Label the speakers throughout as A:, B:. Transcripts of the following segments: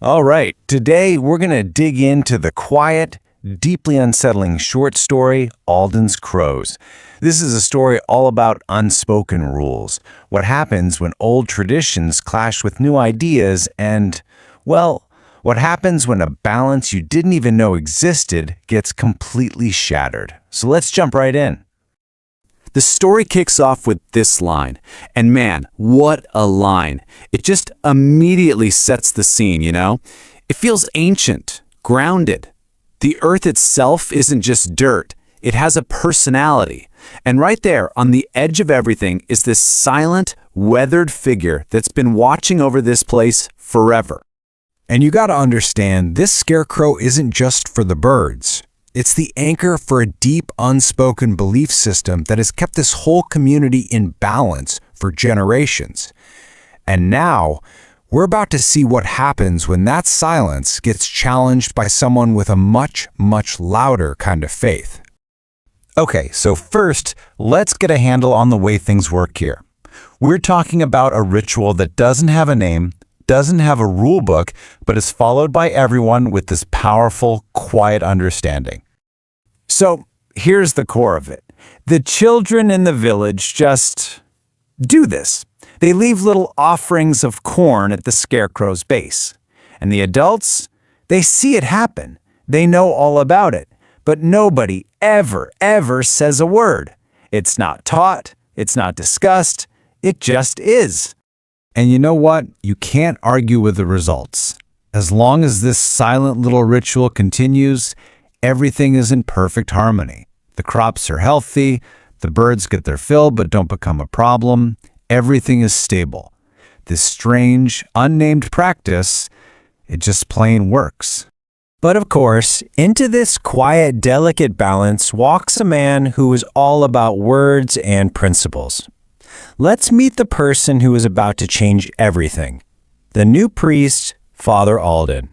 A: All right, today we're going to dig into the quiet, deeply unsettling short story, Alden's Crows. This is a story all about unspoken rules, what happens when old traditions clash with new ideas, and, well, what happens when a balance you didn't even know existed gets completely shattered. So let's jump right in.
B: The story kicks off with this line, and man, what a line. It just immediately sets the scene, you know? It feels ancient, grounded. The earth itself isn't just dirt, it has a personality. And right there, on the edge of everything, is this silent, weathered figure that's been watching over this place forever.
A: And you gotta understand, this scarecrow isn't just for the birds. It's the anchor for a deep, unspoken belief system that has kept this whole community in balance for generations. And now, we're about to see what happens when that silence gets challenged by someone with a much, much louder kind of faith. Okay, so first, let's get a handle on the way things work here. We're talking about a ritual that doesn't have a name, doesn't have a rule book, but is followed by everyone with this powerful, quiet understanding. So here's the core of it. The children in the village just do this. They leave little offerings of corn at the scarecrow's base. And the adults, they see it happen. They know all about it. But nobody ever says a word. It's not taught. It's not discussed. It just is. And you know what? You can't argue with the results. As long as this silent little ritual continues, everything is in perfect harmony. The crops are healthy, the birds get their fill but don't become a problem. Everything is stable. This strange, unnamed practice, it just plain works. But of course, into this quiet, delicate balance walks a man who is all about words and principles. Let's meet the person who is about to change everything. The new priest, Father Alden.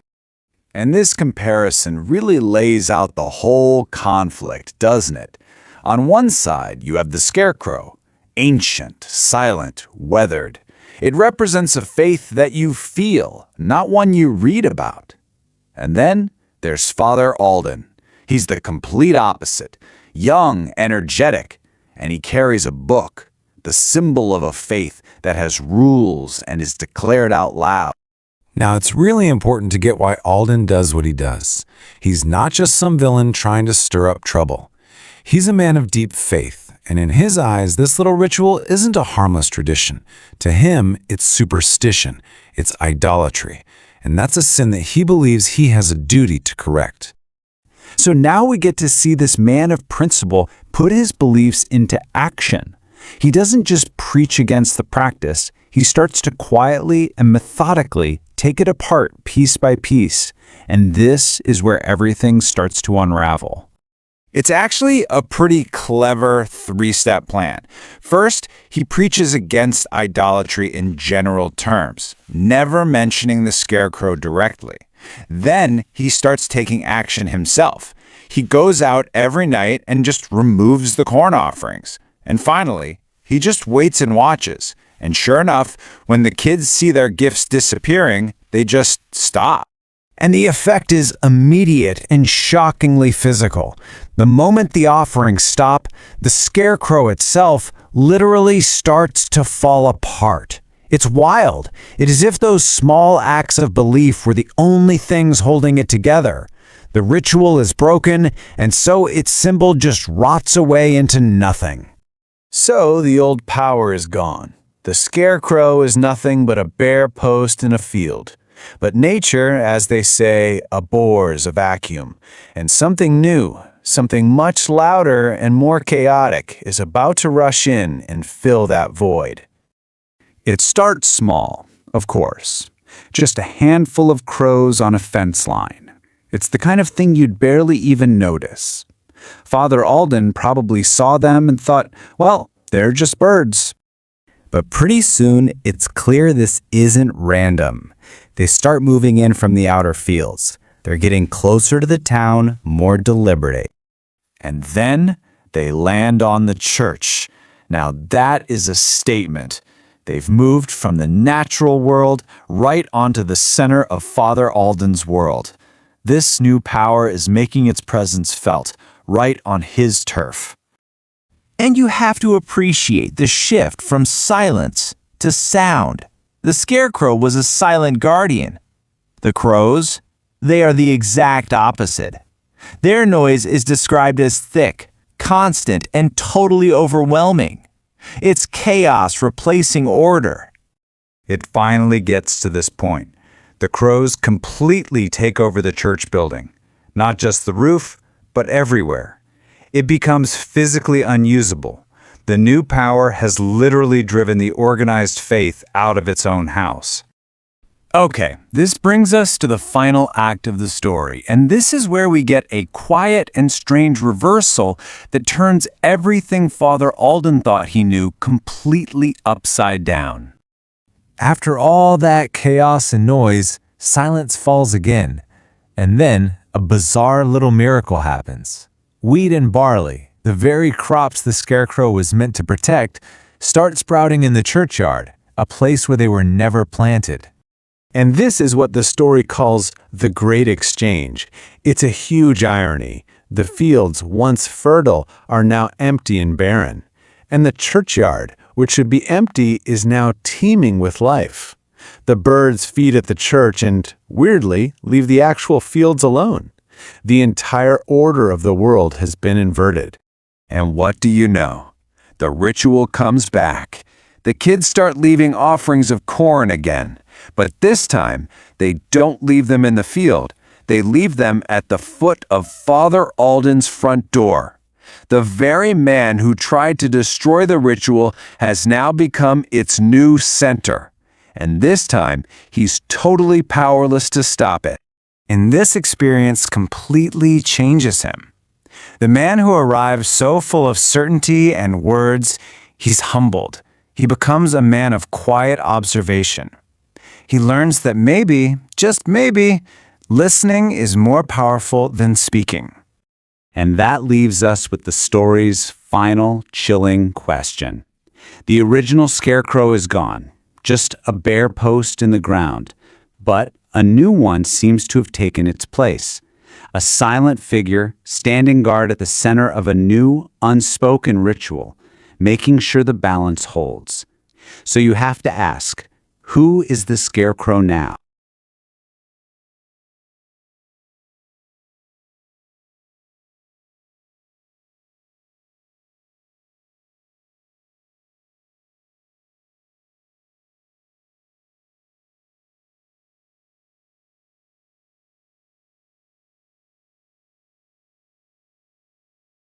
C: And this comparison really lays out the whole conflict, doesn't it? On one side, you have the scarecrow, ancient, silent, weathered. It represents a faith that you feel, not one you read about. And then there's Father Alden. He's the complete opposite, young, energetic, and he carries a book, the symbol of a faith that has rules and is declared out loud.
D: Now, it's really important to get why Alden does what he does. He's not just some villain trying to stir up trouble. He's a man of deep faith, and in his eyes, this little ritual isn't a harmless tradition. To him, it's superstition, it's idolatry, and that's a sin that he believes he has a duty to correct.
B: So now we get to see this man of principle put his beliefs into action. He doesn't just preach against the practice, he starts to quietly and methodically take it apart piece by piece, and this is where everything starts to unravel.
A: It's actually a pretty clever three-step plan. First, he preaches against idolatry in general terms, never mentioning the scarecrow directly. Then he starts taking action himself. He goes out every night and just removes the corn offerings. And finally, he just waits and watches. And sure enough, when the kids see their gifts disappearing, they just stop. And the effect is immediate and shockingly physical. The moment the offerings stop, the scarecrow itself literally starts to fall apart. It's wild. It is as if those small acts of belief were the only things holding it together. The ritual is broken, and so its symbol just rots away into nothing. So the old power is gone. The scarecrow is nothing but a bare post in a field. But nature, as they say, abhors a vacuum, and something new, something much louder and more chaotic is about to rush in and fill that void. It starts small, of course, just a handful of crows on a fence line. It's the kind of thing you'd barely even notice. Father Alden probably saw them and thought, well, they're just birds. But pretty soon, it's clear this isn't random. They start moving in from the outer fields. They're getting closer to the town, more deliberate. And then they land on the church. Now that is a statement.
C: They've moved from the natural world right onto the center of Father Alden's world. This new power is making its presence felt right on his turf. And you have to appreciate the shift from silence to sound. The scarecrow was a silent guardian. The crows, they are the exact opposite. Their noise is described as thick, constant, and totally overwhelming. It's chaos replacing order.
A: It finally gets to this point. The crows completely take over the church building, not just the roof, but everywhere. It becomes physically unusable. The new power has literally driven the organized faith out of its own house.
C: Okay, this brings us to the final act of the story, and this is where we get a quiet and strange reversal that turns everything Father Alden thought he knew completely upside down.
A: After all that chaos and noise, silence falls again, and then a bizarre little miracle happens. Wheat and barley, the very crops the scarecrow was meant to protect, start sprouting in the churchyard, a place where they were never planted.
D: And this is what the story calls the Great Exchange. It's a huge irony. The fields, once fertile, are now empty and barren. And the churchyard, which should be empty, is now teeming with life. The birds feed at the church and, weirdly, leave the actual fields alone. The entire order of the world has been inverted.
C: And what do you know? The ritual comes back. The kids start leaving offerings of corn again. But this time, they don't leave them in the field. They leave them at the foot of Father Alden's front door. The very man who tried to destroy the ritual has now become its new center. And this time, he's totally powerless to stop it.
A: And this experience completely changes him. The man who arrives so full of certainty and words, he's humbled. He becomes a man of quiet observation. He learns that maybe, just maybe, listening is more powerful than speaking.
B: And that leaves us with the story's final, chilling question. The original scarecrow is gone, just a bare post in the ground, but a new one seems to have taken its place. A silent figure standing guard at the center of a new, unspoken ritual, making sure the balance holds. So you have to ask, who is the scarecrow now?